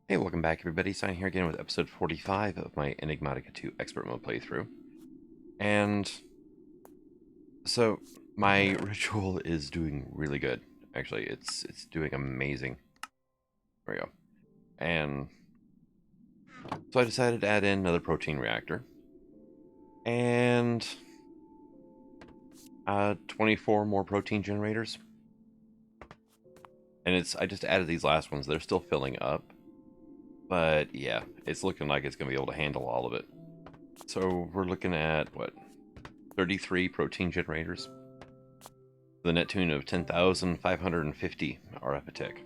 Hey, welcome back everybody. Sign here again with episode 45 of my Enigmatica 2 Expert Mode playthrough. And so my ritual is doing really good. Actually, it's doing amazing. There we go. And so I decided to add in another protein reactor. And 24 more protein generators. And I just added these last ones. They're still filling up. But yeah, it's looking like it's going to be able to handle all of it. So we're looking at, what, 33 protein generators? The net tune of 10,550 RF a tick.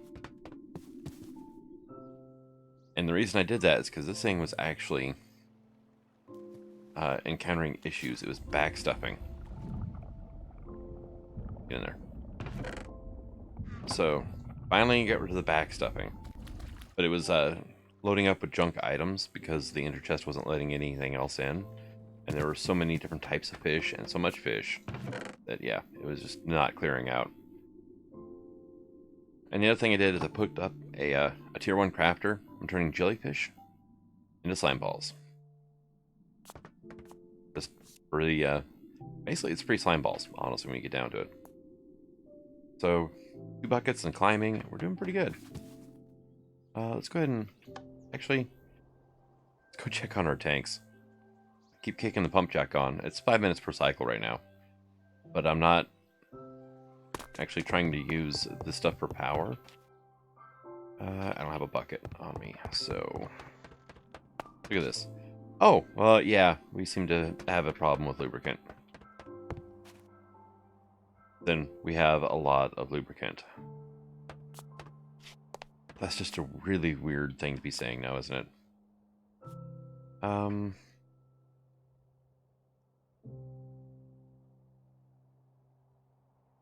And the reason I did that is because this thing was actually encountering issues. It was backstuffing. Get in there. So finally got rid of the backstuffing. But it was loading up with junk items because the ender chest wasn't letting anything else in. And there were so many different types of fish and so much fish that, yeah, it was just not clearing out. And the other thing I did is I put up a tier 1 crafter. I'm turning jellyfish into slime balls. Just really, basically it's free slime balls, honestly, when you get down to it. So, 2 buckets and climbing, we're doing pretty good. Let's go ahead and, actually, let's go check on our tanks. Keep kicking the pump jack on. It's 5 minutes per cycle right now. But I'm not actually trying to use this stuff for power. I don't have a bucket on me, so look at this. Oh, well, yeah, we seem to have a problem with lubricant. Then we have a lot of lubricant. That's just a really weird thing to be saying now, isn't it?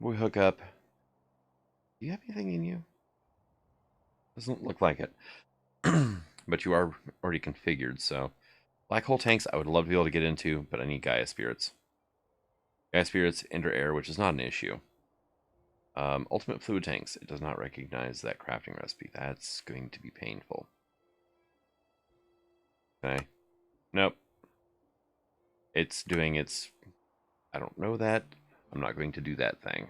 We hook up. Do you have anything in you? Doesn't look like it. But you are already configured, so black hole tanks I would love to be able to get into, but I need Gaia spirits. Gaia spirits enter air, which is not an issue. Ultimate fluid tanks, it does not recognize that crafting recipe. That's going to be painful. Okay. Nope. It's doing its... I don't know that. I'm not going to do that thing.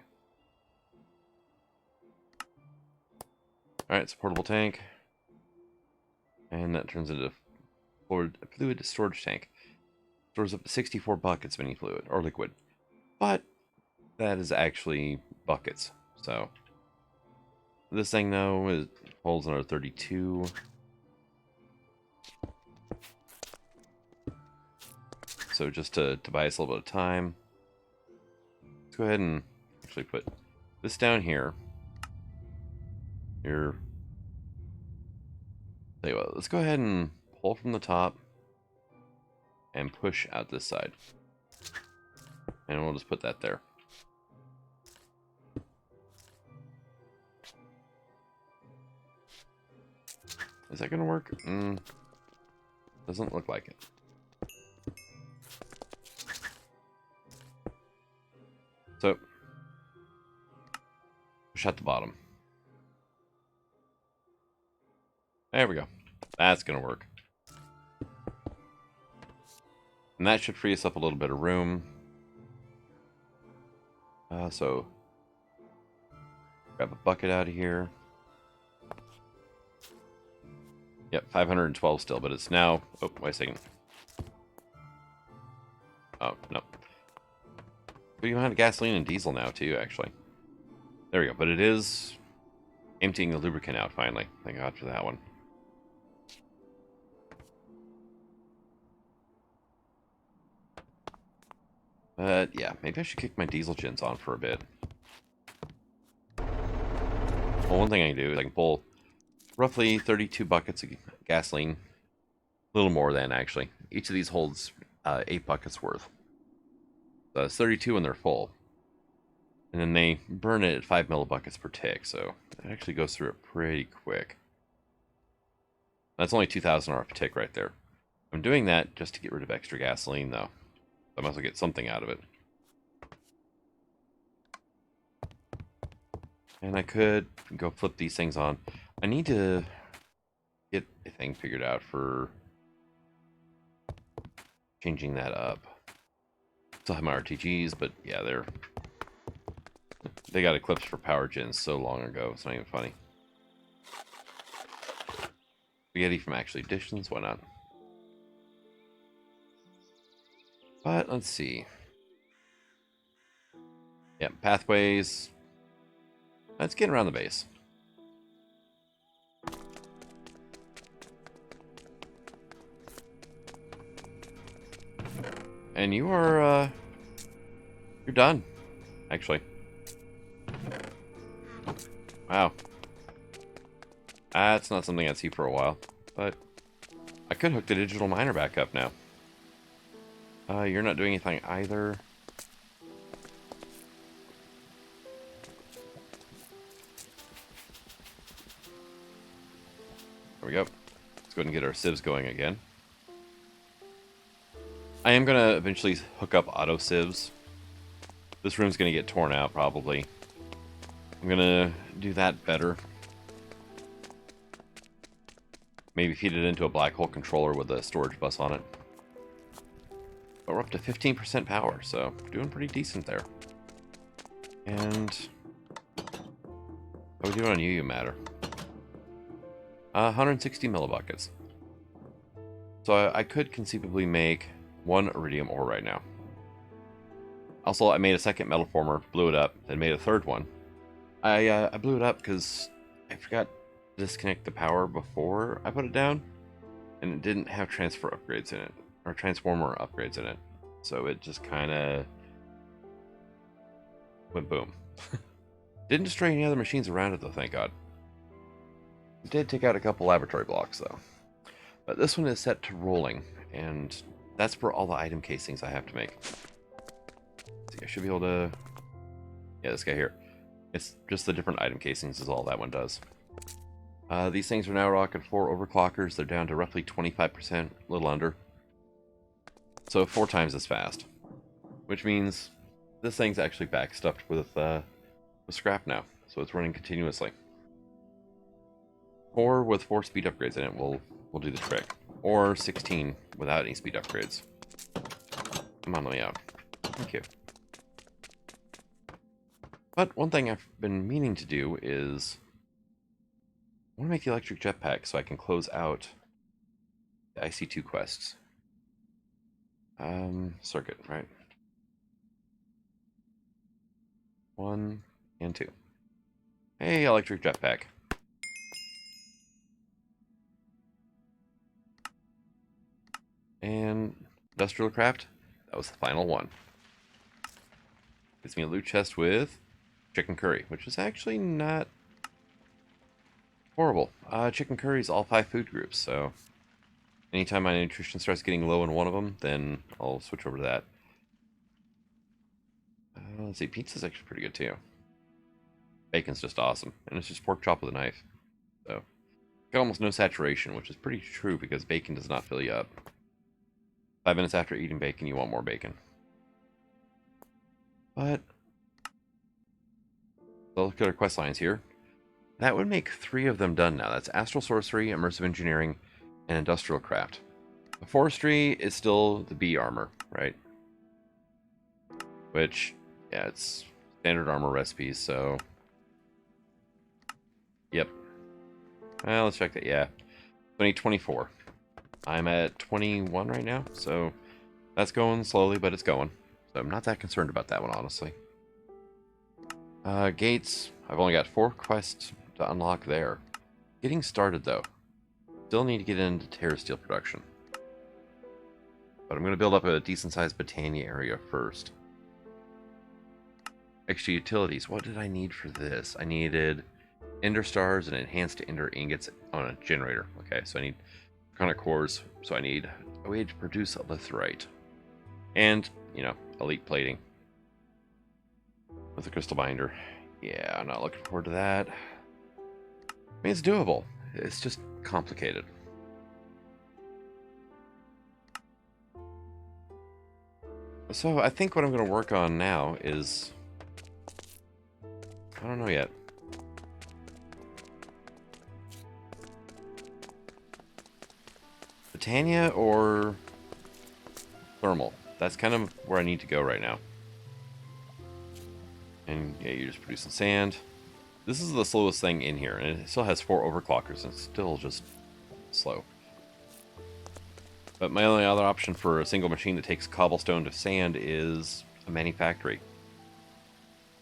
Alright, it's a portable tank. And that turns into a fluid storage tank. Stores up to 64 buckets of any fluid, or liquid. But that is actually buckets. So this thing, though, holds another 32. So just to buy us a little bit of time, let's go ahead and actually put this down here. Here. Tell you what, let's go ahead and pull from the top and push out this side. And we'll just put that there. Is that going to work? Doesn't look like it. So, push out the bottom. There we go. That's going to work. And that should free us up a little bit of room. So, grab a bucket out of here. Yep, 512 still, but it's now... Oh, wait a second. Oh, no. But you have gasoline and diesel now, too, actually. There we go. But it is emptying the lubricant out, finally. Thank God for that one. But, yeah, maybe I should kick my diesel gens on for a bit. Well, one thing I can do is I can pull roughly 32 buckets of gasoline. A little more than, actually. Each of these holds 8 buckets worth. So it's 32 when they're full. And then they burn it at 5 millibuckets per tick, so it actually goes through it pretty quick. That's only 2,000 RF a tick right there. I'm doing that just to get rid of extra gasoline, though. I might as well get something out of it. And I could go flip these things on. I need to get a thing figured out for changing that up. Still have my RTGs, but yeah, they got eclipsed for power gens so long ago, it's not even funny. Spaghetti from Actually Editions, why not? But let's see. Yeah, pathways. Let's get around the base. And you are, you're done, actually. Wow. That's not something I'd see for a while, but I could hook the digital miner back up now. You're not doing anything either. There we go. Let's go ahead and get our sieves going again. I am going to eventually hook up auto sieves. This room's going to get torn out, probably. I'm going to do that better. Maybe feed it into a black hole controller with a storage bus on it. But we're up to 15% power, so doing pretty decent there. And how we doing on UU matter? 160 millibuckets. So I could conceivably make one iridium ore right now. Also, I made a second metal former, blew it up, then made a third one. I blew it up because I forgot to disconnect the power before I put it down, and it didn't have transfer upgrades in it, or transformer upgrades in it. So it just kind of went boom. Didn't destroy any other machines around it though, thank God. It did take out a couple laboratory blocks though. But this one is set to rolling, and that's for all the item casings I have to make. See, I should be able to... Yeah, this guy here. It's just the different item casings is all that one does. These things are now rocking 4 overclockers. They're down to roughly 25%, a little under. So 4 times as fast. Which means this thing's actually backstuffed with scrap now. So it's running continuously. 4 with 4 speed upgrades in it will do the trick. Or 16 without any speed upgrades. Come on, let me out. Thank you. But one thing I've been meaning to do is I want to make the electric jetpack so I can close out the IC2 quests. Circuit, right? 1 and 2. Hey, electric jetpack. And industrial craft, that was the final one. Gives me a loot chest with chicken curry, which is actually not horrible. Chicken curry is all 5 food groups, so anytime my nutrition starts getting low in one of them, then I'll switch over to that. Let's see, pizza's actually pretty good too. Bacon's just awesome, and it's just pork chop with a knife. So, got almost no saturation, which is pretty true because bacon does not fill you up. 5 minutes after eating bacon, you want more bacon. But, so look at our quest lines here. That would make 3 of them done now. That's Astral Sorcery, Immersive Engineering, and Industrial Craft. The Forestry is still the bee armor, right? Which, yeah, it's standard armor recipes, so... Yep. Well, let's check that, yeah. 2024. I'm at 21 right now, so that's going slowly, but it's going. So I'm not that concerned about that one, honestly. Gates, I've only got 4 quests to unlock there. Getting started, though. Still need to get into Terra Steel production. But I'm going to build up a decent-sized Botania area first. Extra utilities. What did I need for this? I needed Ender Stars and Enhanced Ender Ingots on a generator. Okay, so I need Draconic Cores. So I need a way to produce a Litherite. And, you know, Elite Plating. With a Crystal Binder. Yeah, I'm not looking forward to that. I mean, it's doable. It's just complicated. So I think what I'm going to work on now is... I don't know yet. Titania or thermal. That's kind of where I need to go right now. And yeah, you're just producing sand. This is the slowest thing in here, and it still has 4 overclockers, and it's still just slow. But my only other option for a single machine that takes cobblestone to sand is a manufactory.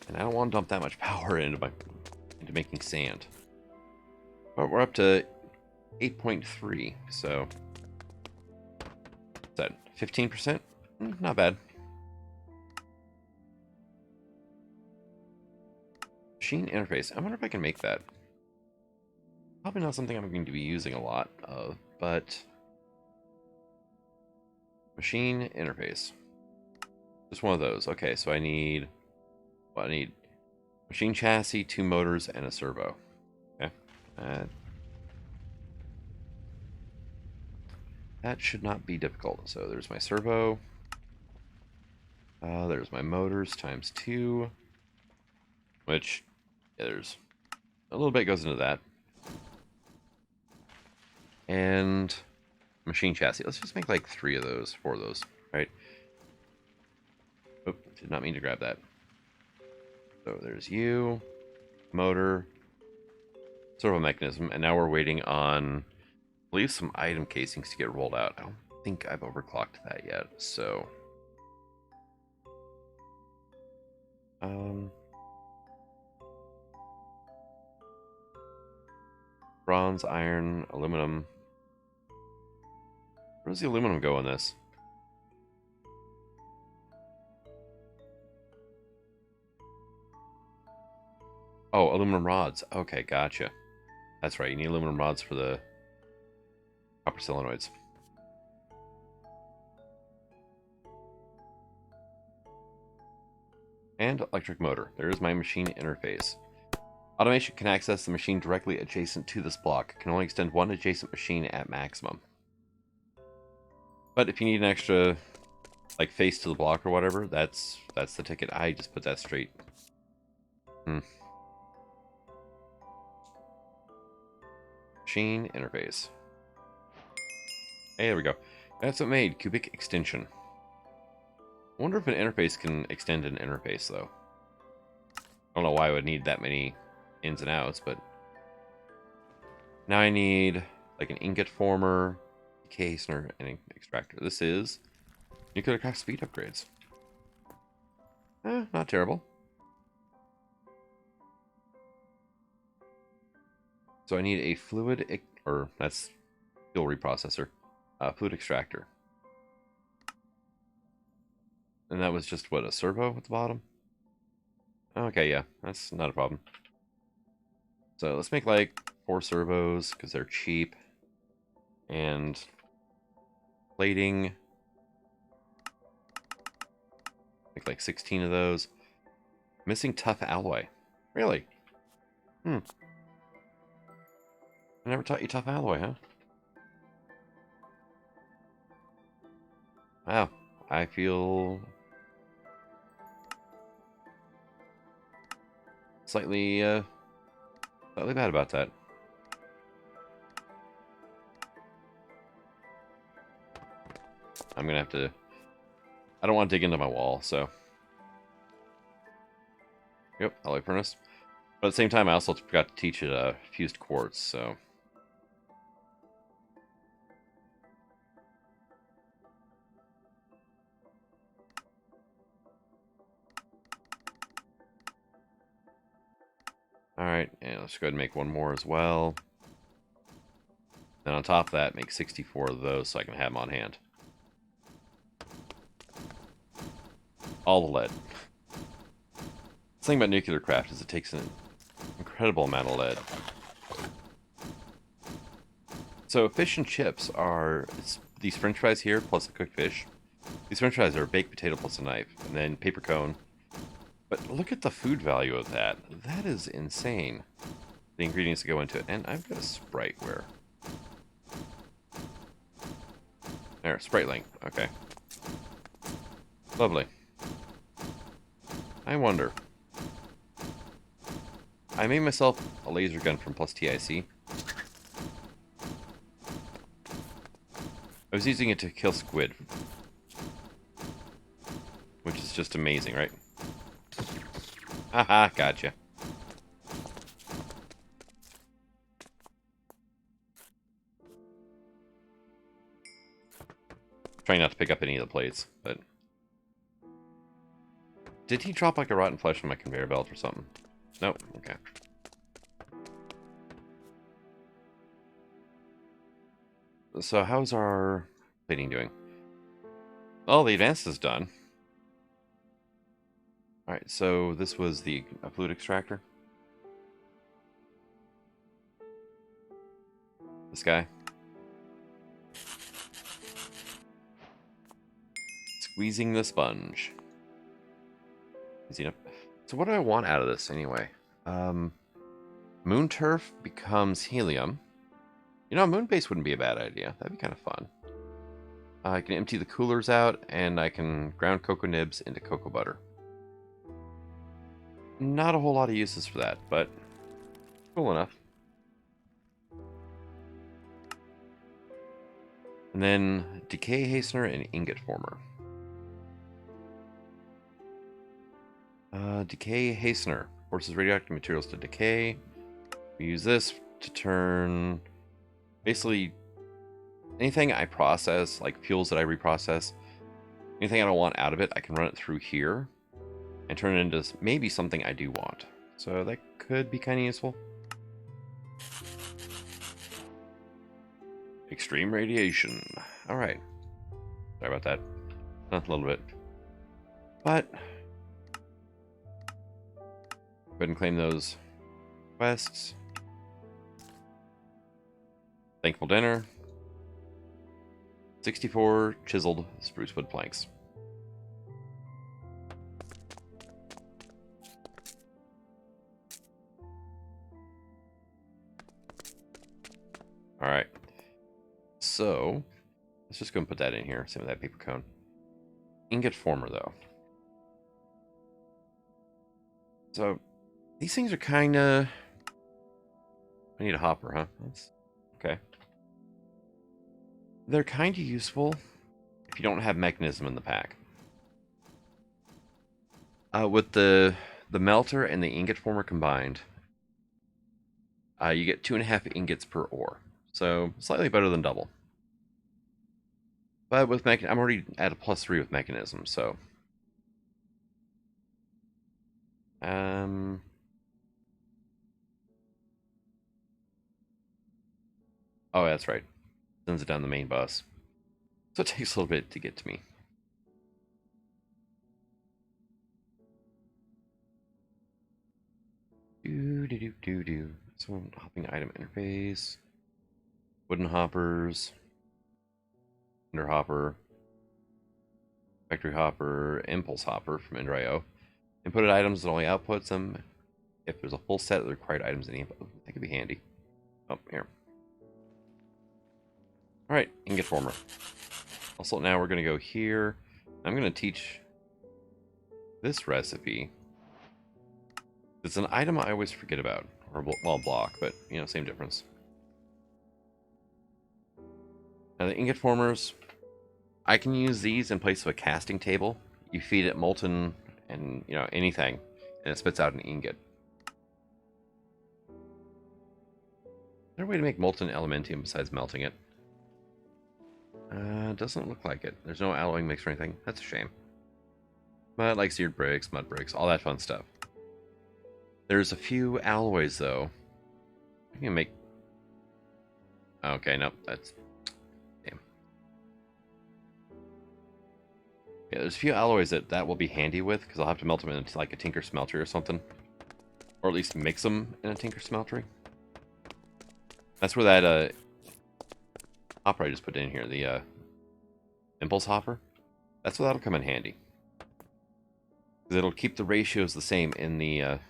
And I don't want to dump that much power into making sand. But we're up to 8.3, so what's that, 15%? Not bad. Machine interface. I wonder if I can make that. Probably not something I'm going to be using a lot of, but machine interface. Just one of those. Okay, so I need machine chassis, 2 motors, and a servo. Okay. That should not be difficult. So there's my servo. There's my motors times 2. Which, yeah, there's a little bit goes into that. And machine chassis. Let's just make like 3 of those, 4 of those, right? Oop, did not mean to grab that. So there's you, motor, servo mechanism, and now we're waiting on, I believe, some item casings to get rolled out. I don't think I've overclocked that yet, so bronze, iron, aluminum. Where does the aluminum go in this? Oh, aluminum rods. Okay, gotcha. That's right, you need aluminum rods for the copper solenoids. And electric motor. There's my machine interface. Automation can access the machine directly adjacent to this block. Can only extend 1 adjacent machine at maximum. But if you need an extra, like, face to the block or whatever, that's the ticket. I just put that straight. Machine interface. Hey, there we go. That's what made cubic extension. I wonder if an interface can extend an interface, though. I don't know why I would need that many ins and outs, but now I need like an ingot former, decay hastener, and an extractor. This is nuclear craft speed upgrades. Not terrible. So I need a fluid, or that's fuel reprocessor, fluid extractor. And that was just, what, a servo at the bottom? Okay, yeah, that's not a problem. So let's make like 4 servos, because they're cheap. And plating. Make like 16 of those. Missing tough alloy. Really? I never taught you tough alloy, huh? Wow, I feel slightly bad about that. I'm gonna have to. I don't want to dig into my wall, so. Yep, alloy furnace. But at the same time, I also forgot to teach it fused quartz, so. Alright, and let's go ahead and make 1 more as well. Then on top of that, make 64 of those so I can have them on hand. All the lead. The thing about nuclear craft is it takes an incredible amount of lead. So fish and chips are these french fries here plus the cooked fish. These french fries are a baked potato plus a knife, and then paper cone. But look at the food value of that. That is insane. The ingredients that go into it. And I've got a Sprite where? There, Sprite link. Okay. Lovely. I wonder. I made myself a laser gun from plus TIC. I was using it to kill squid. Which is just amazing, right? Haha, gotcha. Trying not to pick up any of the plates, but... Did he drop like a rotten flesh on my conveyor belt or something? Nope, okay. So how's our plating doing? Oh, the advance is done. Alright, so this was the fluid extractor. This guy. Squeezing the sponge. Easy enough. So what do I want out of this anyway? Moon turf becomes helium. You know, moon base wouldn't be a bad idea. That'd be kind of fun. I can empty the coolers out, and I can ground cocoa nibs into cocoa butter. Not a whole lot of uses for that, but cool enough. And then decay hastener and ingot former. Decay hastener forces radioactive materials to decay. We use this to turn basically anything I process, like fuels that I reprocess, anything I don't want out of it, I can run it through here and turn it into maybe something I do want. So that could be kind of useful. Extreme radiation. All right. Sorry about that. A little bit. But go ahead and claim those quests. Thankful dinner. 64 chiseled spruce wood planks. All right. So let's just go and put that in here. Same with that paper cone. Ingot former, though. So these things are kind of... I need a hopper, huh? That's okay. They're kind of useful if you don't have mechanism in the pack. With the melter and the ingot former combined, you get 2.5 ingots per ore. So slightly better than double. But with I'm already at a +3 with mechanism, so... Oh, that's right. Sends it down the main bus. So it takes a little bit to get to me. So hopping item interface. Wooden hoppers. Ender hopper. Factory hopper. Impulse hopper from Ender.io. Inputted items that only outputs them if there's a full set of the required items in the input. That could be handy. Oh, here. Alright, ingot former. Also, now we're going to go here. I'm going to teach this recipe. It's an item I always forget about. Or, well, block, but, you know, same difference. Now, the ingot formers, I can use these in place of a casting table. You feed it molten and, you know, anything, and it spits out an ingot. Is there a way to make molten elementium besides melting it? Doesn't look like it. There's no alloying mix or anything. That's a shame. But like seared bricks, mud bricks, all that fun stuff. There's a few alloys, though. I can make... Okay, nope, that's... Damn. Yeah, there's a few alloys that will be handy with, because I'll have to melt them into like a tinker smeltery or something. Or at least mix them in a tinker smeltery. That's where that hopper I just put in here, the impulse hopper, that's where that'll come in handy. Because it'll keep the ratios the same in the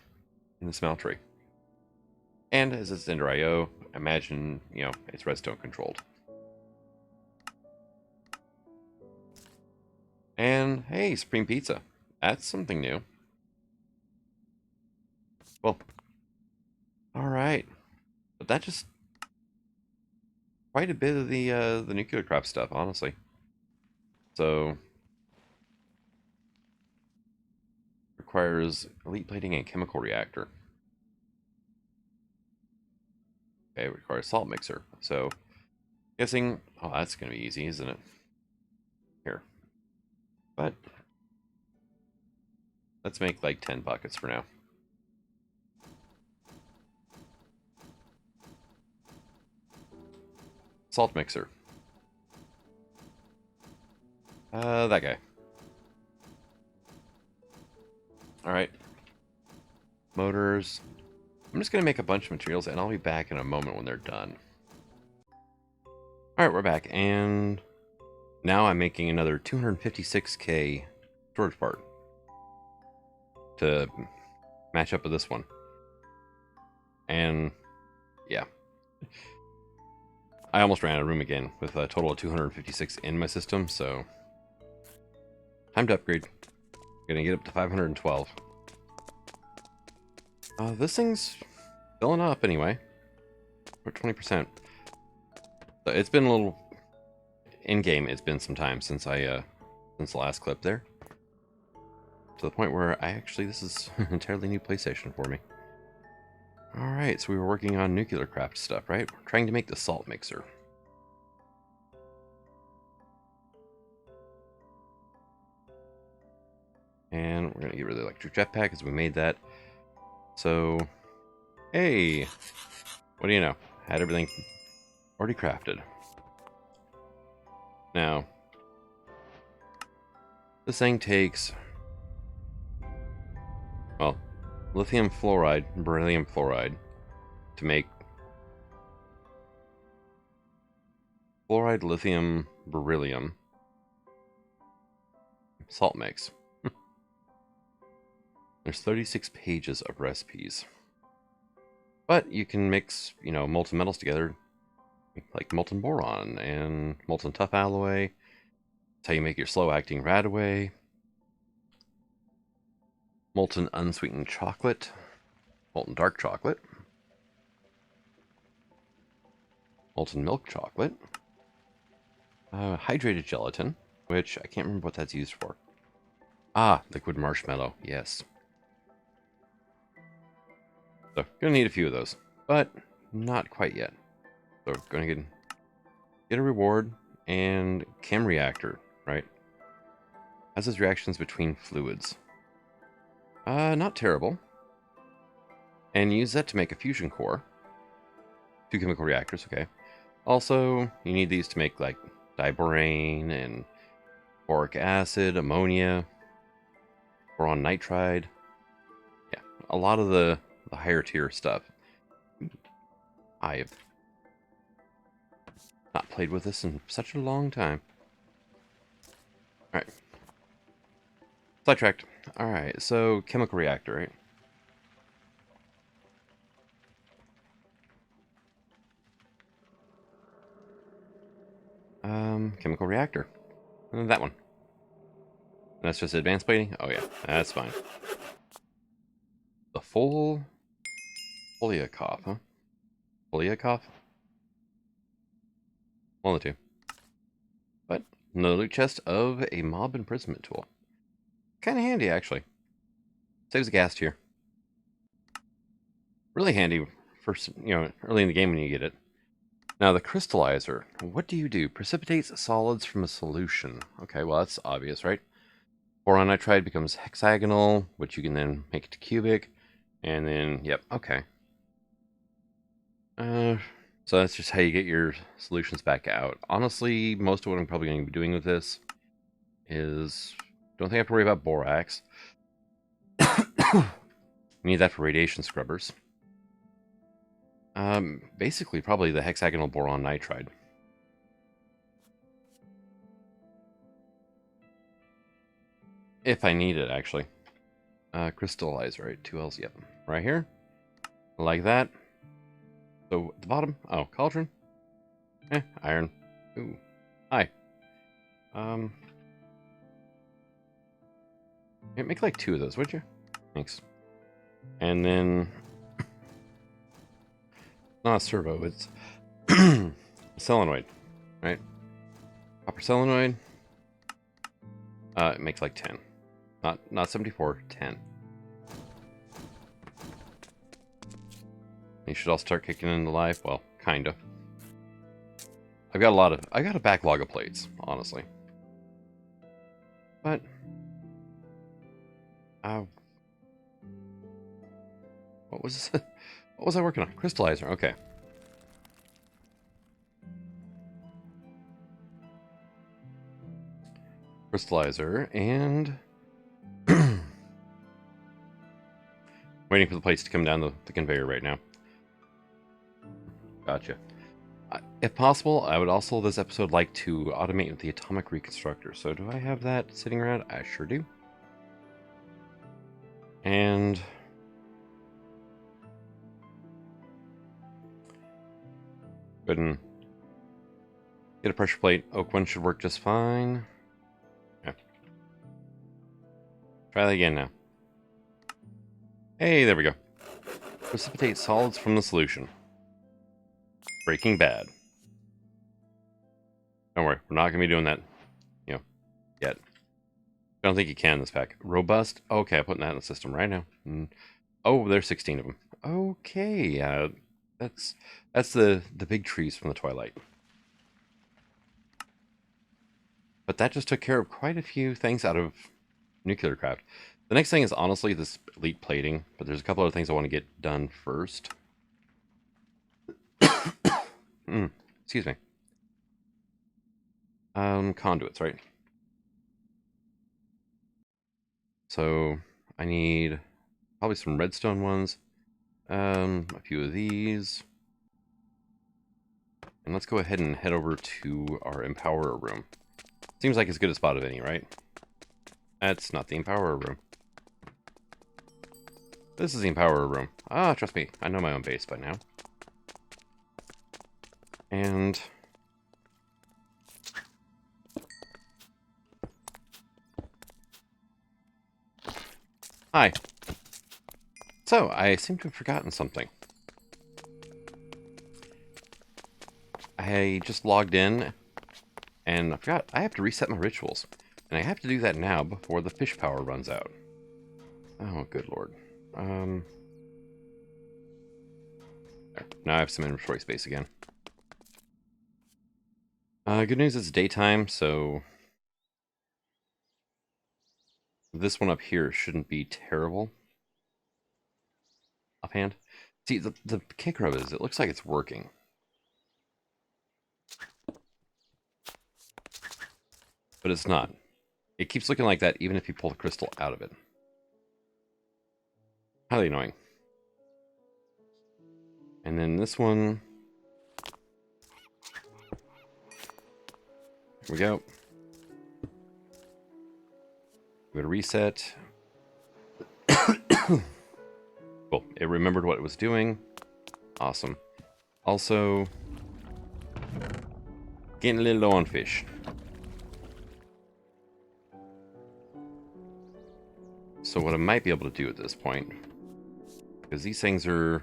smeltery. And as it's Ender.io, imagine, you know, it's redstone controlled. And hey, Supreme Pizza. That's something new. Well, alright. But that just... quite a bit of the nuclear crop stuff, honestly. So requires elite plating and chemical reactor. Okay, it requires salt mixer. So guessing, oh, that's gonna be easy, isn't it? Here, but let's make like 10 buckets for now. Salt mixer. That guy. All right. Motors. I'm just gonna make a bunch of materials, and I'll be back in a moment when they're done. All right, we're back, and now I'm making another 256K storage part to match up with this one. And yeah, I almost ran out of room again with a total of 256 in my system, so time to upgrade. Gonna get up to 512. This thing's filling up anyway. We're 20%. So it's been a little in-game. It's been some time since since the last clip there. To the point where this is an entirely new PlayStation for me. Alright, so we were working on nuclear craft stuff, right? We're trying to make the salt mixer. And we're going to get rid of the electric jetpack because we made that. So, hey, what do you know? Had everything already crafted. Now, this thing takes, well, lithium fluoride, beryllium fluoride to make fluoride, lithium, beryllium salt mix. There's 36 pages of recipes. But you can mix, molten metals together, like molten boron and molten tough alloy. That's how you make your slow-acting radaway. Molten unsweetened chocolate. Molten dark chocolate. Molten milk chocolate. Hydrated gelatin, which I can't remember what that's used for. Ah, liquid marshmallow, yes. So, gonna need a few of those, but not quite yet. So, gonna get a reward and chem reactor, right? Has its reactions between fluids. Not terrible. And use that to make a fusion core. 2 chemical reactors, okay. Also, you need these to make like diborane and boric acid, ammonia, boron nitride. Yeah, a lot of the higher tier stuff. I have not played with this in such a long time. Alright. Sidetracked. Alright, so chemical reactor, right? Chemical reactor. That one. That's just advanced plating? Oh yeah, that's fine. The full Polyakov, huh? Polyakov? One of the two. But another loot chest of a mob imprisonment tool. Kind of handy, actually. Saves the gas tier. Really handy for, early in the game when you get it. Now, the Crystallizer. What do you do? Precipitates solids from a solution. Okay, well, that's obvious, right? Boron nitride becomes hexagonal, which you can then make it to cubic. And then, yep, okay. So that's just how you get your solutions back out. Honestly, most of what I'm probably going to be doing with this is... Don't think I have to worry about borax. Need that for radiation scrubbers. Basically, probably the hexagonal boron nitride. If I need it, actually. Crystallizer, right? 2 L's, yep. Right here. Like that. So, at the bottom, oh, cauldron. Iron. Ooh. Hi. Make like 2 of those, would you? Thanks. And then... not a servo, it's... solenoid, right? Copper solenoid. It makes like 10. Not 74, 10. You should all start kicking into life. Well, kind of. I got a backlog of plates, honestly. But what was what was I working on? Crystallizer. Okay. Crystallizer and waiting for the plates to come down the conveyor right now. Gotcha. If possible, I would also this episode like to automate the atomic reconstructor. So do I have that sitting around? I sure do. And go ahead and get a pressure plate. Oak one should work just fine. Yeah. Try that again now. Hey, there we go. Precipitate solids from the solution. Breaking Bad. Don't worry, we're not going to be doing that, yet. I don't think you can in this pack. Robust. Okay, I'm putting that in the system right now. Oh, there's 16 of them. Okay, that's the big trees from the Twilight. But that just took care of quite a few things out of nuclear craft. The next thing is honestly this elite plating, but there's a couple other things I want to get done first. Excuse me. Conduits, right? So I need probably some redstone ones, a few of these, and let's go ahead and head over to our Empowerer room. Seems like as good a spot as any, right? That's not the Empowerer room. This is the Empowerer room. Ah, trust me, I know my own base by now. And hi. So, I seem to have forgotten something. I just logged in, and I forgot I have to reset my rituals. And I have to do that now before the fish power runs out. Oh, good lord. There. Now I have some inventory space again. Good news, it's daytime, so this one up here shouldn't be terrible. Offhand. See, the kicker of it is it looks like it's working. But it's not. It keeps looking like that even if you pull the crystal out of it. Highly annoying. And then this one. Here we go. We're going to reset. Cool. It remembered what it was doing. Awesome. Also, getting a little low on fish. So what I might be able to do at this point, because these things they're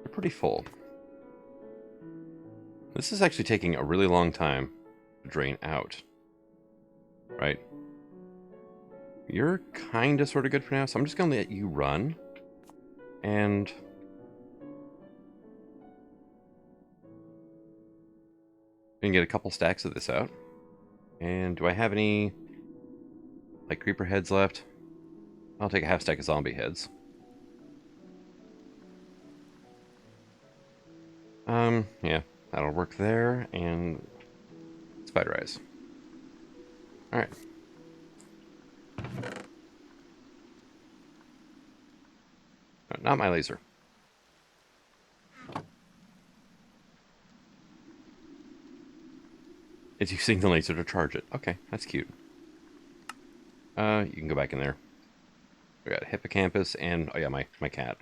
pretty full. This is actually taking a really long time to drain out. Right? You're kind of sort of good for now, so I'm just going to let you run. And we can get a couple stacks of this out. And do I have any like creeper heads left? I'll take a half stack of zombie heads. Yeah, that'll work there. And spider eyes. Alright. No, not my laser. It's using the laser to charge it. Okay, that's cute. You can go back in there. We got a hippocampus and, oh yeah, my cat.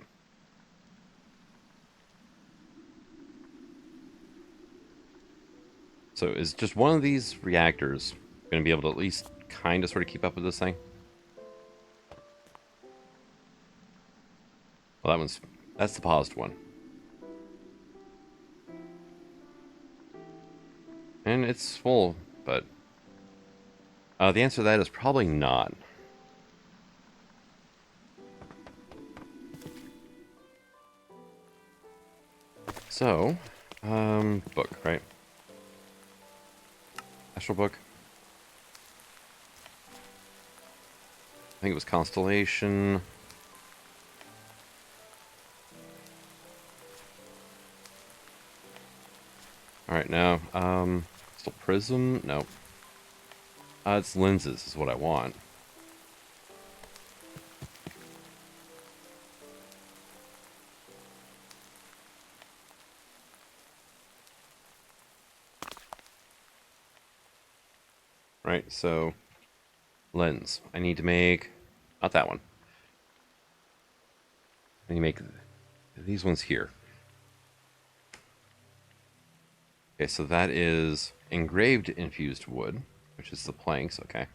So is just one of these reactors going to be able to at least kind of sort of keep up with this thing? Well, that's the paused one. And it's full, but the answer to that is probably not. So, book, right? Astral book. I think it was Constellation. Alright, now, still Prism? No. It's lenses is what I want. Right, so lens. I need to make not that one. I need to make these ones here. Okay, so that is engraved infused wood, which is the planks, okay.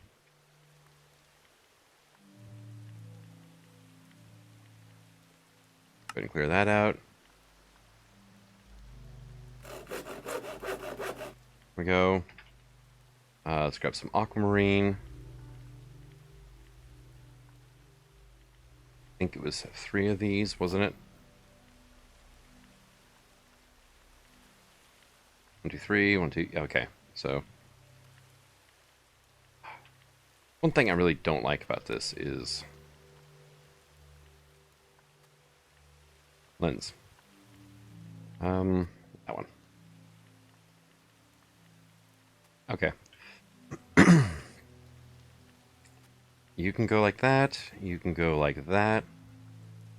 Go ahead and clear that out. Here we go. Let's grab some aquamarine. I think it was 3 of these, wasn't it? 1, 2, 3, 1, 2. Okay, so one thing I really don't like about this is lens. That one. Okay. You can go like that. You can go like that.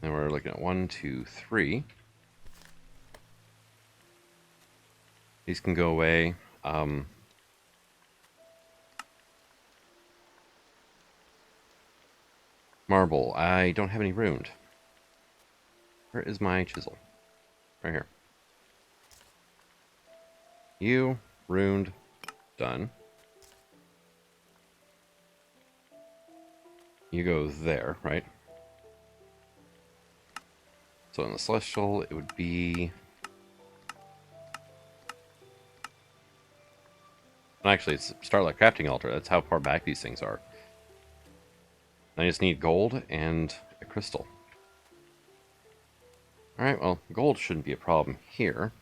And we're looking at 1, 2, 3. These can go away. Marble. I don't have any ruined. Where is my chisel? Right here. You, ruined, done. You go there, right? So in the Celestial, it would be... Actually, it's Starlight Crafting Altar. That's how far back these things are. I just need gold and a crystal. Alright, well, gold shouldn't be a problem here.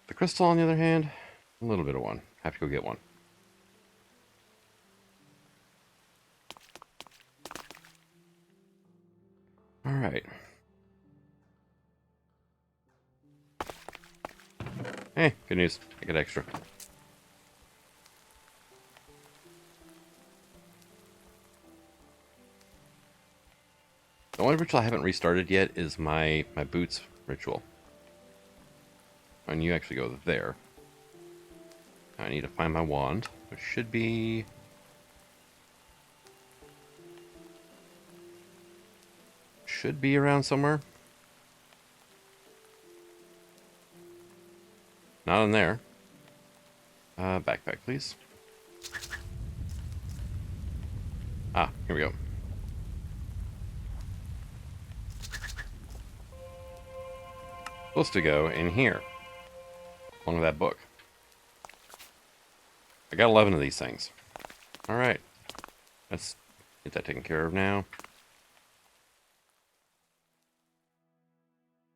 The crystal, on the other hand, a little bit of one. Have to go get one. Alright. Hey, good news. I get extra. The only ritual I haven't restarted yet is my boots ritual. And you actually go there. I need to find my wand, which should be... around somewhere. Not in there. Backpack, please. Ah, here we go. Supposed to go in here. Along with that book. I got 11 of these things. Alright. Let's get that taken care of now.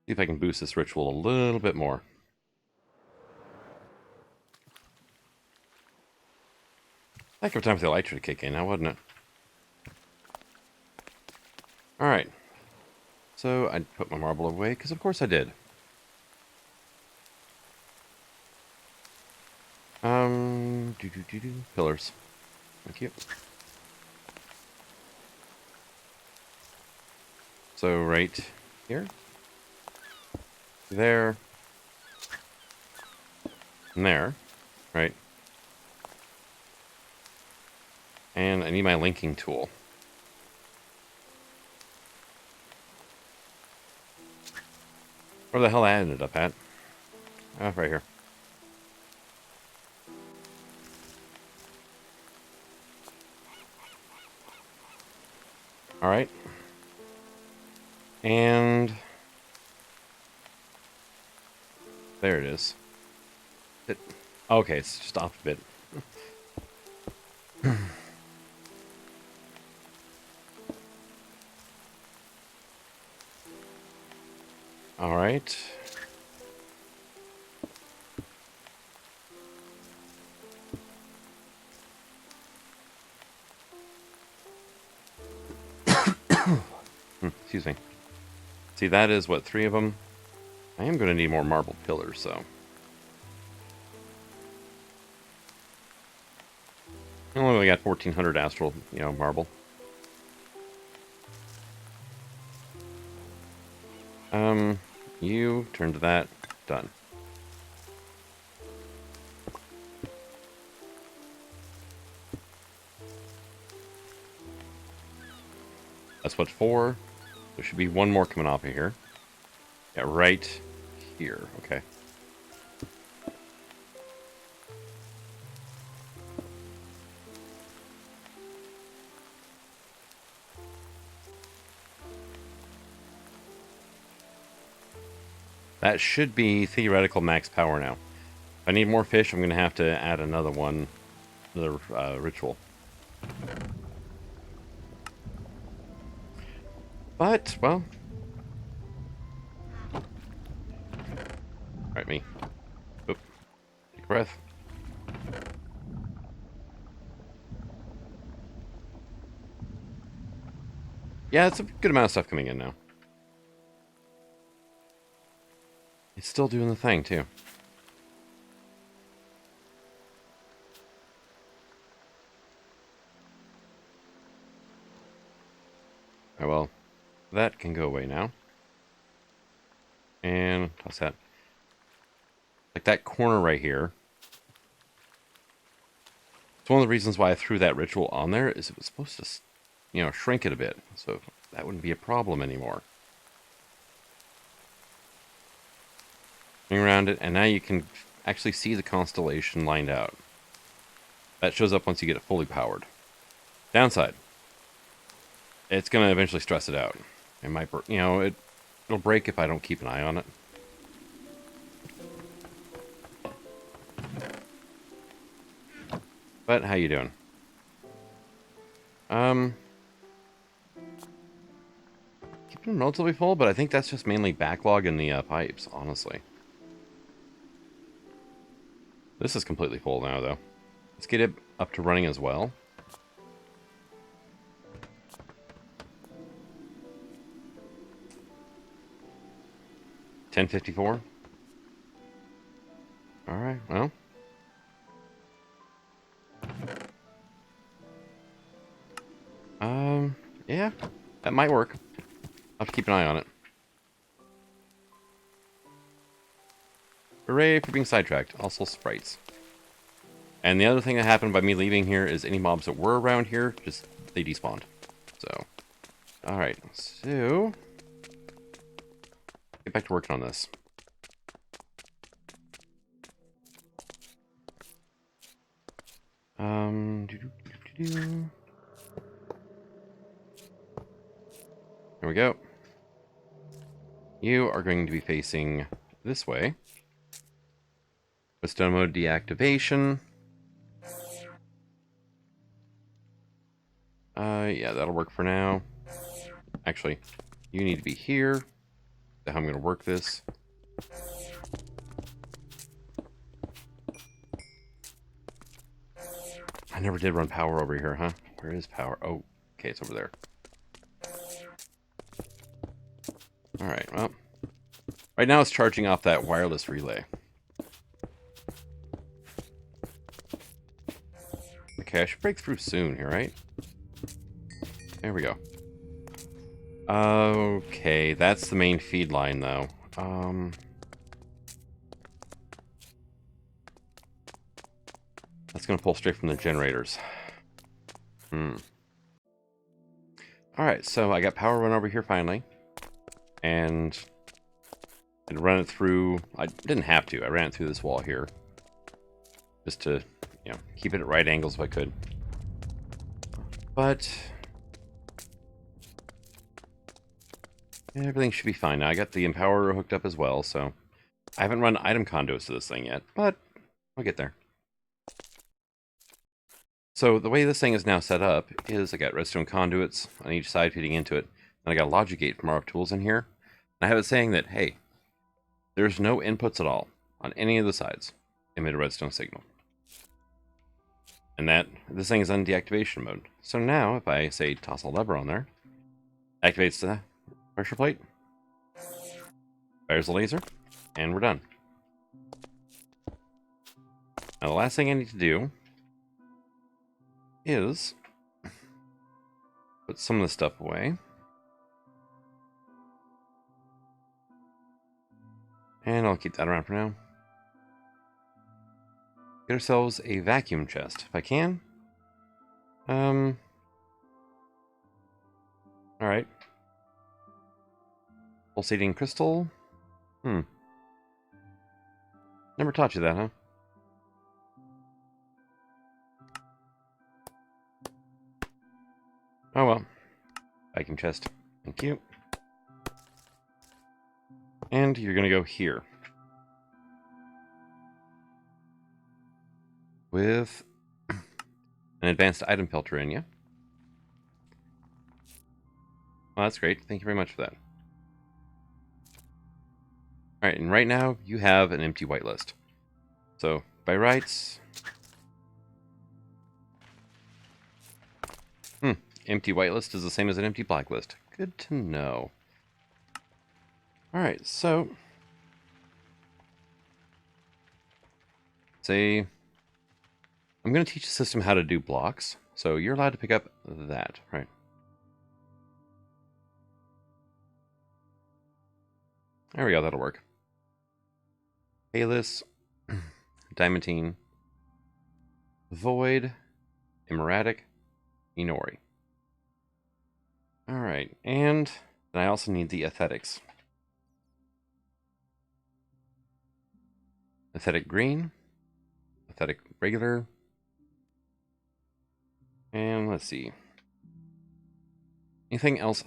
See if I can boost this ritual a little bit more. Heck of a time for the elytra to kick in now, wasn't it? Alright. So I put my marble away, because of course I did. Pillars. Thank you. So right here. There. And there. Right. And I need my linking tool. Where the hell I ended up at? Ah, right here. Alright. And... there it is. Okay, it's just off a bit. All right. Excuse me. See, that is, what, 3 of them? I am going to need more marble pillars, so. I only got 1,400 astral, marble. You turn to that. Done. That's what 4. There should be 1 more coming off of here. Yeah, right here. Okay. That should be theoretical max power now. If I need more fish, I'm going to have to add another one, another ritual. But, well... Alright, me. Oop. Take a breath. Yeah, it's a good amount of stuff coming in now. It's still doing the thing, too. Oh, well. That can go away now. And toss that. Like that corner right here. It's one of the reasons why I threw that ritual on there, is it was supposed to, shrink it a bit. So that wouldn't be a problem anymore. Around it, and now you can actually see the constellation lined out. That shows up once you get it fully powered. Downside. It's going to eventually stress it out. It might, it'll break if I don't keep an eye on it. But how you doing? Keeping them relatively full, but I think that's just mainly backlog in the pipes, honestly. This is completely full now, though. Let's get it up to running as well. $10.54. All right. Well. Yeah, that might work. I'll have to keep an eye on it. Hooray for being sidetracked. Also sprites. And the other thing that happened by me leaving here is any mobs that were around here, they despawned. So, alright. So, get back to working on this. There we go. You are going to be facing this way. With stone mode deactivation. Yeah, that'll work for now. Actually, you need to be here. That's how I'm going to work this. I never did run power over here, huh? Where is power? Oh, okay, it's over there. Alright, well. Right now it's charging off that wireless relay. Okay, I should break through soon here, right? There we go. Okay, that's the main feed line, though. That's going to pull straight from the generators. Alright, so I got power run over here finally. And I'd run it through... I didn't have to. I ran it through this wall here. Just to, keep it at right angles if I could. But... everything should be fine now. I got the Empower hooked up as well, so... I haven't run item conduits to this thing yet, but I'll get there. So the way this thing is now set up is I got redstone conduits on each side feeding into it, and I got a logic gate from RF tools in here. And I have it saying that, hey, there's no inputs at all on any of the sides. Emit a redstone signal. And that this thing is on deactivation mode. So now if I say toss a lever on there, activates the pressure plate, fires the laser, and we're done. Now the last thing I need to do is put some of the stuff away. And I'll keep that around for now. Get ourselves a vacuum chest, if I can. Alright. Pulsating crystal. Never taught you that, huh? Oh well. Vacuum chest. Thank you. And you're gonna go here. With an advanced item filter in you. Well, that's great. Thank you very much for that. Alright, and right now you have an empty whitelist. So, by rights... empty whitelist is the same as an empty blacklist. Good to know. Alright, so... say... I'm going to teach the system how to do blocks. So you're allowed to pick up that, right? There we go, that'll work. Palis, Diamantine, Void, Emeratic, Inori. Alright, and then I also need the Aesthetics. Aesthetic Green, Aesthetic Regular, and let's see. Anything else?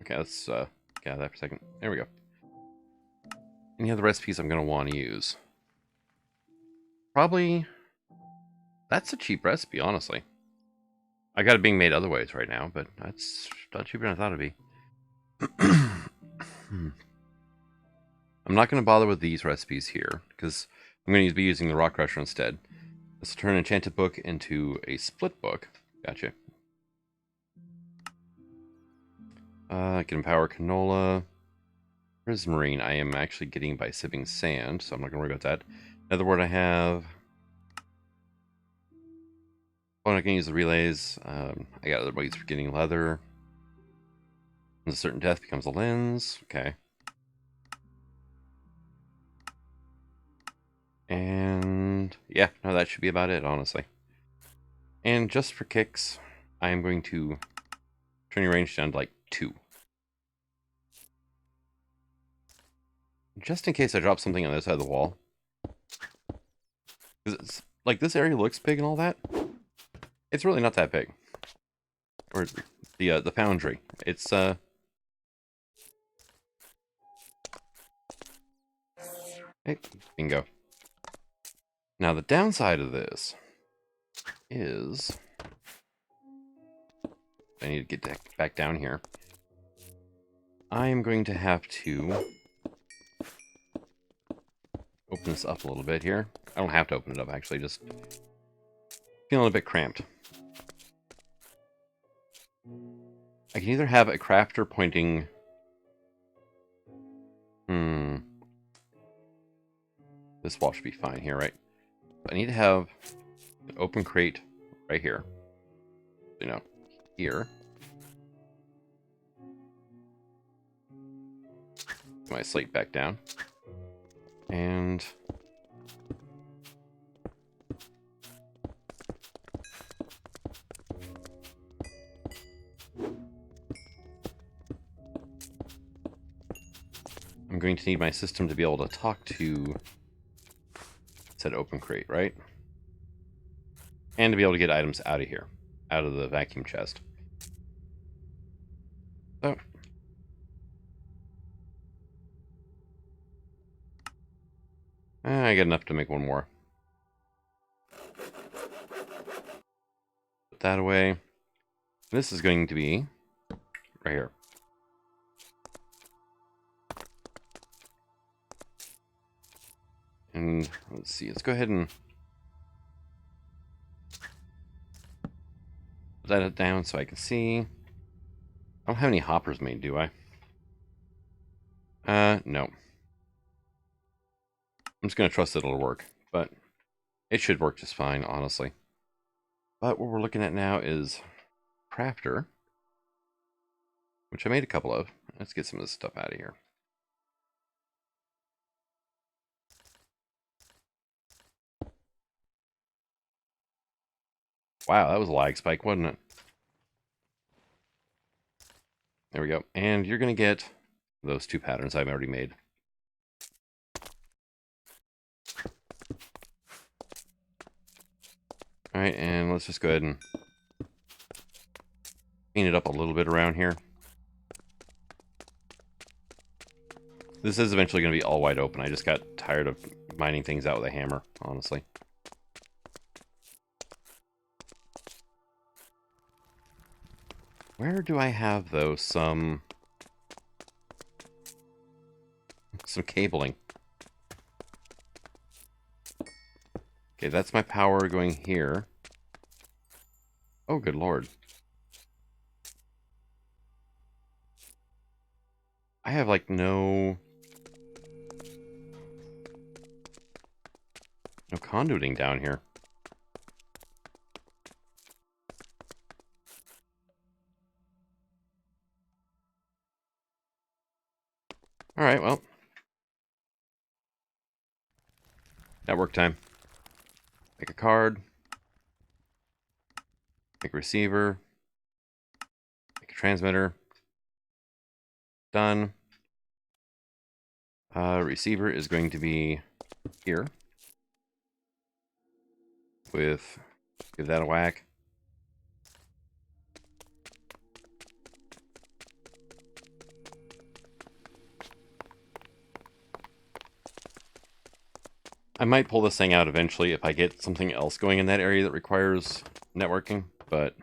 Okay, let's get out of that for a second. There we go. Any other recipes I'm going to want to use? Probably... that's a cheap recipe, honestly. I got it being made other ways right now, but that's not cheaper than I thought it'd be. I'm not going to bother with these recipes here, because I'm going to be using the Rock Crusher instead. This will turn an enchanted book into a split book. Gotcha. I can empower canola. Prismarine I am actually getting by sieving sand, so I'm not going to worry about that. Another word I have... oh, I can use the relays. I got other ways for getting leather. A certain death becomes a lens. Okay. And yeah, no, that should be about it, honestly. And just for kicks, I am going to turn your range down to like 2. Just in case I drop something on the other side of the wall. Because it's like this area looks big and all that. It's really not that big. Or the foundry. It's hey, bingo. Now the downside of this is I need to get back down here. I am going to have to open this up a little bit here. I don't have to open it up, actually, just feeling a bit cramped. I can either have a crafter pointing... this wall should be fine here, right? I need to have an open crate right here. You know, here. Put my slate back down. And... I'm going to need my system to be able to talk to said open crate, right? And to be able to get items out of here, out of the vacuum chest. So, I got enough to make one more. put that away. This is going to be right here. And let's see, let's go ahead and put that down so I can see. I don't have any hoppers made, do I? No. I'm just going to trust that it'll work, but it should work just fine, honestly. But what we're looking at now is Crafter, which I made a couple of. Let's get some of this stuff out of here. Wow, that was a lag spike, wasn't it? There we go. And you're going to get those two patterns I've already made. Alright, and let's just go ahead and clean it up a little bit around here. This is eventually going to be all wide open. I just got tired of mining things out with a hammer, honestly. Where do I have, though, some cabling? Okay, that's my power going here. Oh, good lord. I have, like, no conduiting down here. Alright, well. Network time. Make a card. Make a receiver. Make a transmitter. Done. Receiver is going to be here. Give that a whack. I might pull this thing out eventually if I get something else going in that area that requires networking, but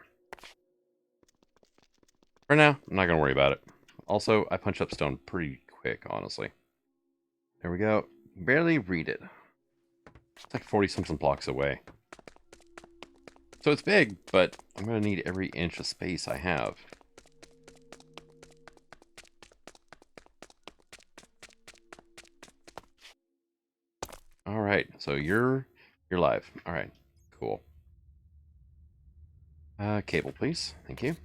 for now, I'm not going to worry about it. Also, I punch up stone pretty quick, honestly. There we go. Barely read it. It's like 40-something blocks away. So it's big, but I'm going to need every inch of space I have. Alright, so you're live. Alright, cool. Cable, please. Thank you.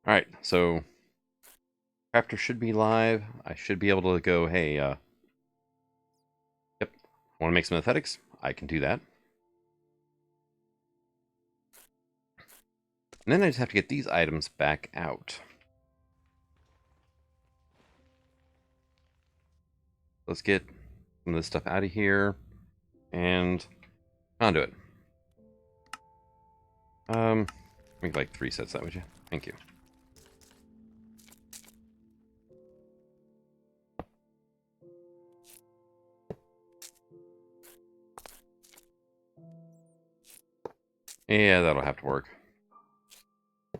Alright, so Reactor should be live. I should be able to go, hey, yep, I want to make some aesthetics. I can do that. And then I just have to get these items back out. Let's get some of this stuff out of here. And conduit. Make like 3 sets, that would you? Thank you. Yeah, that'll have to work.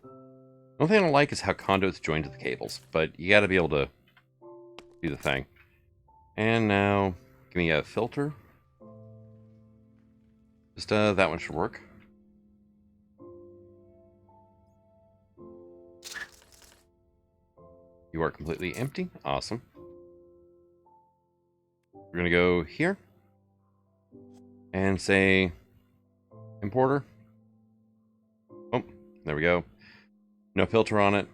The only thing I don't like is how conduits join to the cables, but you gotta be able to do the thing. And now, give me a filter. Just, that one should work. You are completely empty. Awesome. We're gonna go here. And say, importer. Oh, there we go. No filter on it.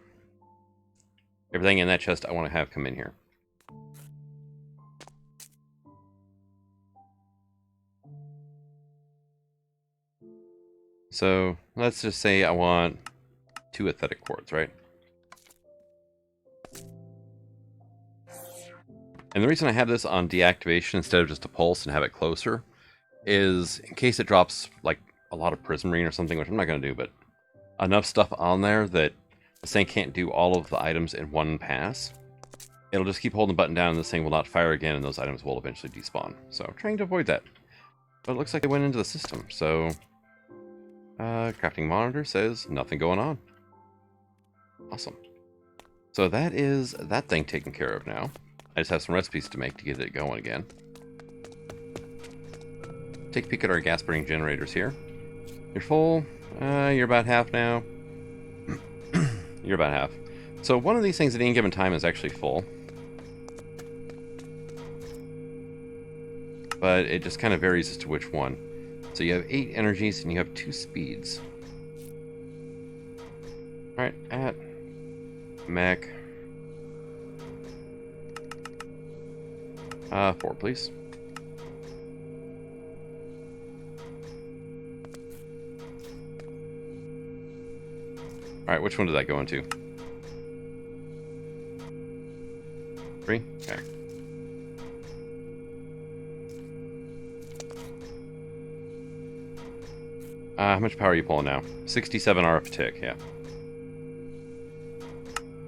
Everything in that chest I want to have come in here. So let's just say I want 2 aesthetic quartz, right? And the reason I have this on deactivation instead of just a pulse and have it closer is in case it drops like a lot of prismarine or something, which I'm not going to do, but enough stuff on there that This thing can't do all of the items in one pass. It'll just keep holding the button down and this thing will not fire again and those items will eventually despawn. So trying to avoid that. But it looks like they went into the system, so... crafting monitor says nothing going on. Awesome. So that is that thing taken care of now. I just have some recipes to make to get it going again. Take a peek at our gas burning generators here. You're full. You're about half now. You're about half. So one of these things at any given time is actually full. But it just kind of varies as to which one. So you have 8 energies and you have 2 speeds. Alright, at mech. 4, please. Alright, which one did that go into? 3? Okay. How much power are you pulling now? 67 RF a tick, yeah.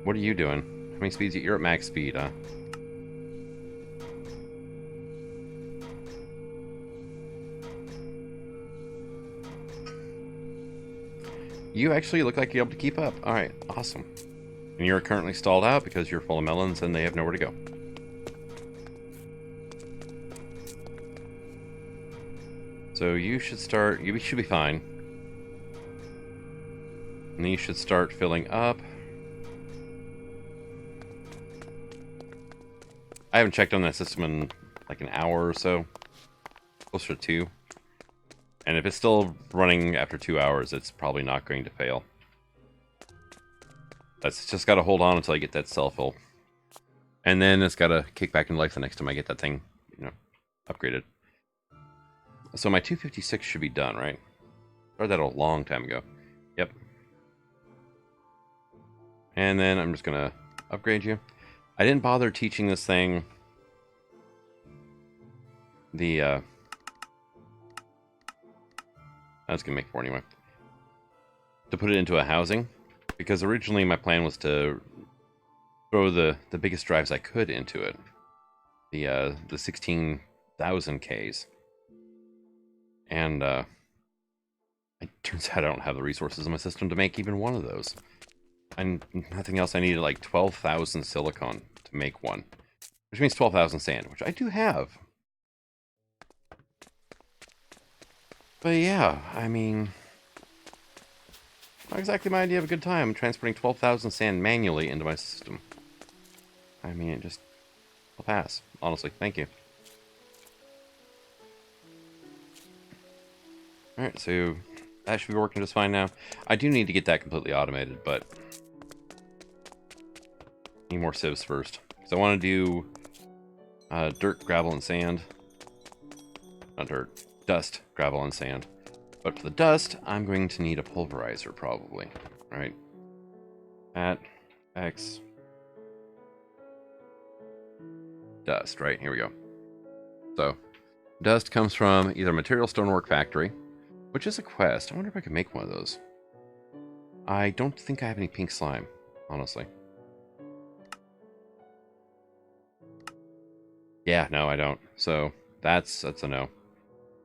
What are you doing? How many speeds? You're at max speed, huh? You actually look like you're able to keep up. Alright, awesome. And you're currently stalled out because you're full of melons and they have nowhere to go. So you should start, you should be fine. And then you should start filling up. I haven't checked on that system in like an hour or so. Closer to 2. And if it's still running after 2 hours, it's probably not going to fail. That's just got to hold on until I get that cell full. And then it's got to kick back into life the next time I get that thing, you know, upgraded. So my 256 should be done, right? Started that a long time ago. Yep. And then I'm just going to upgrade you. I didn't bother teaching this thing the... I was going to make 4 anyway. To put it into a housing. Because originally my plan was to throw the biggest drives I could into it. The 16,000 Ks. And it turns out I don't have the resources in my system to make even one of those. And nothing else. I needed like 12,000 silicon to make one. Which means 12,000 sand, which I do have. But yeah, I mean... not exactly my idea of a good time transporting 12,000 sand manually into my system. I mean, it just... I'll pass. Honestly, thank you. Alright, so... that should be working just fine now. I do need to get that completely automated, but... need more sieves first. So I want to do... dirt, gravel, and sand. Not dirt. Dust, gravel, and sand. But for the dust, I'm going to need a pulverizer, probably. Right? At X. Dust, right? Here we go. So, dust comes from either Material Stonework Factory, which is a quest. I wonder if I can make one of those. I don't think I have any pink slime, honestly. Yeah, no, I don't. So, that's a no.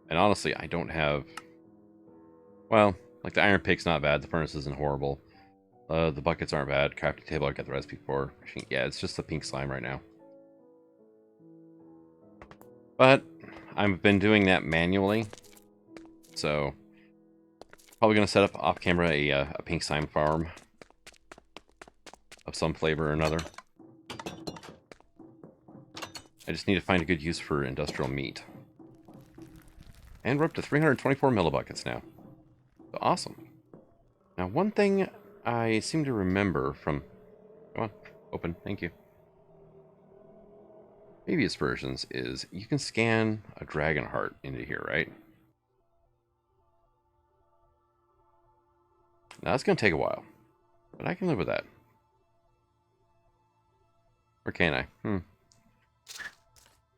And honestly, I don't have... well, like the iron pick's not bad. The furnace isn't horrible. The buckets aren't bad. Crafting table I got the recipe for. Yeah, it's just the pink slime right now. But I've been doing that manually. So, probably going to set up off camera a pink slime farm. Of some flavor or another. I just need to find a good use for industrial meat. And we're up to 324 millibuckets now. So awesome. Now, one thing I seem to remember from... come on, open, thank you. Previous versions is you can scan a dragon heart into here, right? Now, that's going to take a while. But I can live with that. Or can I?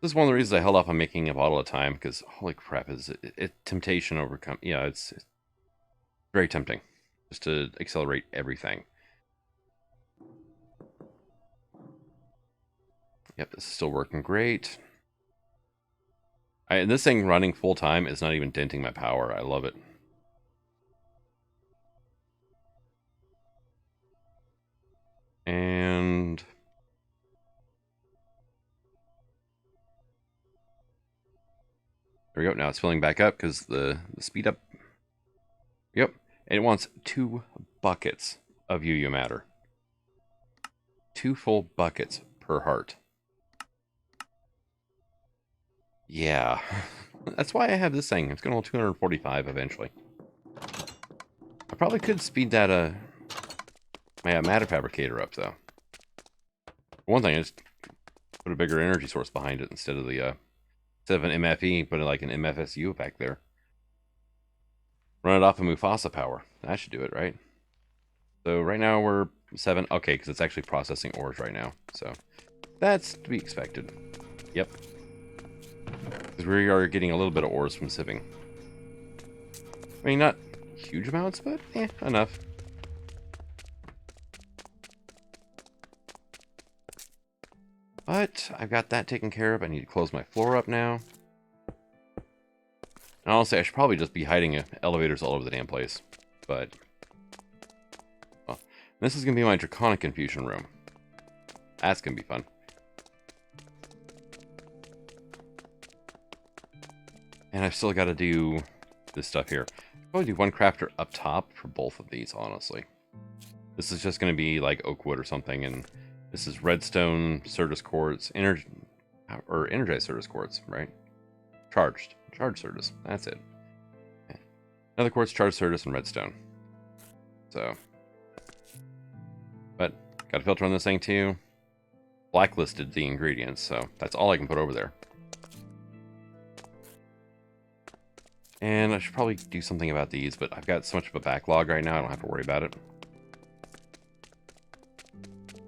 This is one of the reasons I held off on making a bottle at a time, because holy crap, is it temptation overcome. Yeah, it's very tempting just to accelerate everything. Yep, this is still working great. And this thing running full time is not even denting my power. I love it. And there we go. Now it's filling back up because the speed up. Yep. And it wants 2 buckets of UU matter. 2 full buckets per heart. Yeah. That's why I have this thing. It's going to hold 245 eventually. I probably could speed that my matter fabricator up though. One thing is put a bigger energy source behind it instead of the instead of an MFE, put it like an MFSU back there. Run it off of Mufasa power. That should do it, right? So right now we're 7. Okay, because it's actually processing ores right now. So that's to be expected. Yep. Because we are getting a little bit of ores from sieving. I mean, not huge amounts, but enough. But I've got that taken care of. I need to close my floor up now. And honestly, I should probably just be hiding elevators all over the damn place. But, well, this is going to be my Draconic Infusion room. That's going to be fun. And I've still got to do this stuff here. I'll probably do 1 crafter up top for both of these, honestly. This is just going to be like oak wood or something, and this is redstone, Certus quartz, energized Certus quartz, right? Charged Certus. That's it. Okay. Another quartz, charged Certus, and redstone. So, but got a filter on this thing too. Blacklisted the ingredients, so that's all I can put over there. And I should probably do something about these, but I've got so much of a backlog right now, I don't have to worry about it.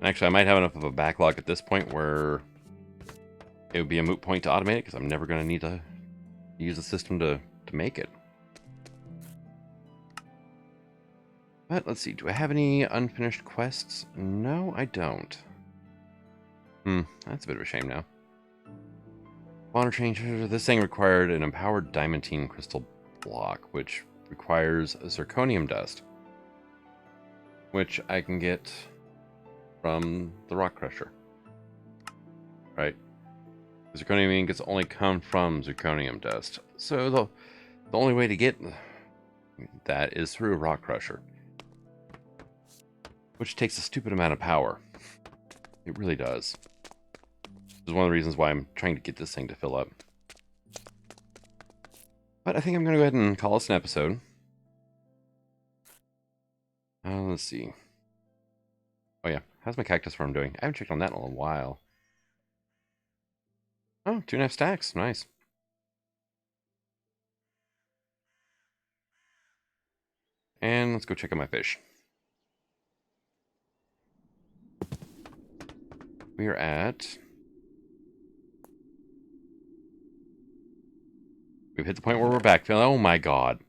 Actually, I might have enough of a backlog at this point where it would be a moot point to automate it, because I'm never going to need to use the system to make it. But let's see, do I have any unfinished quests? No, I don't. That's a bit of a shame now. Water changer. This thing required an empowered diamantine crystal block, which requires a zirconium dust, which I can get from the rock crusher. Right? Zirconium ingots only come from zirconium dust. So the only way to get that is through a rock crusher, which takes a stupid amount of power. It really does. This is one of the reasons why I'm trying to get this thing to fill up. But I think I'm going to go ahead and call this an episode. Let's see. Oh yeah, how's my cactus farm doing? I haven't checked on that in a while. Oh, 2.5 stacks. Nice. And let's go check out my fish. We are at... We've hit the point where we're backfilling. Oh my god.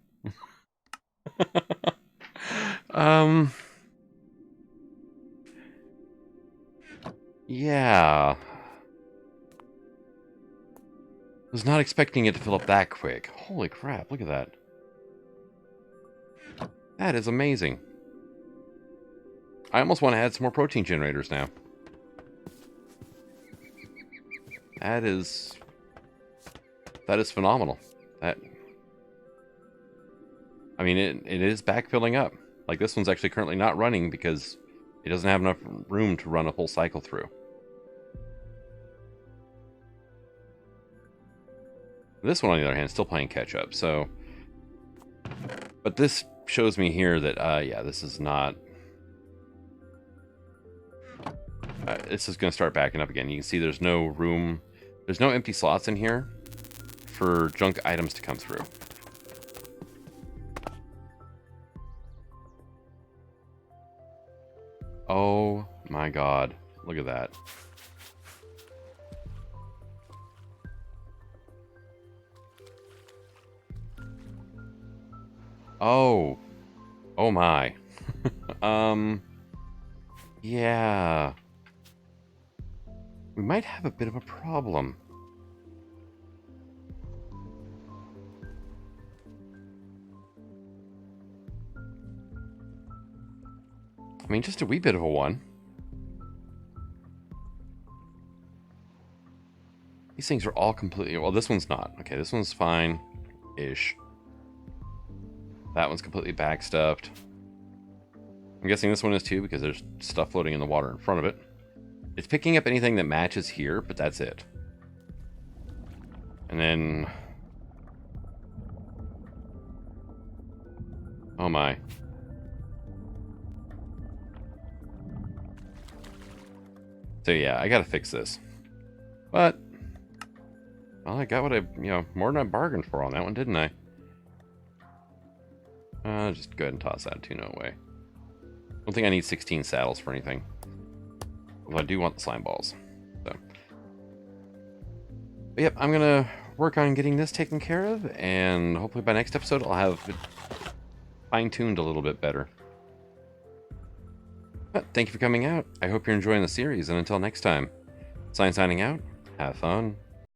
Yeah. Was not expecting it to fill up that quick. Holy crap, look at that. That is amazing. I almost want to add some more protein generators now. That is phenomenal. I mean, it is backfilling up. Like, this one's actually currently not running because it doesn't have enough room to run a full cycle through. This one, on the other hand, is still playing catch up. So, but this shows me here that, yeah, this is not. This is going to start backing up again. You can see there's no room. There's no empty slots in here for junk items to come through. Oh my god. Look at that. Oh. Oh my. Yeah. we might have a bit of a problem. I mean, just a wee bit of a one. These things are all completely... Well, this one's not. Okay, this one's fine-ish. That one's completely backstuffed. I'm guessing this one is too, because there's stuff floating in the water in front of it. It's picking up anything that matches here, but that's it. And then... Oh my. So yeah, I gotta fix this. But... Well, I got what I, more than I bargained for on that one, didn't I? Just go ahead and toss that tuno away. I don't think I need 16 saddles for anything. Although I do want the slime balls. So. But yep, I'm gonna work on getting this taken care of, and hopefully by next episode I'll have it fine-tuned a little bit better. But thank you for coming out. I hope you're enjoying the series, and until next time, signing out, have fun.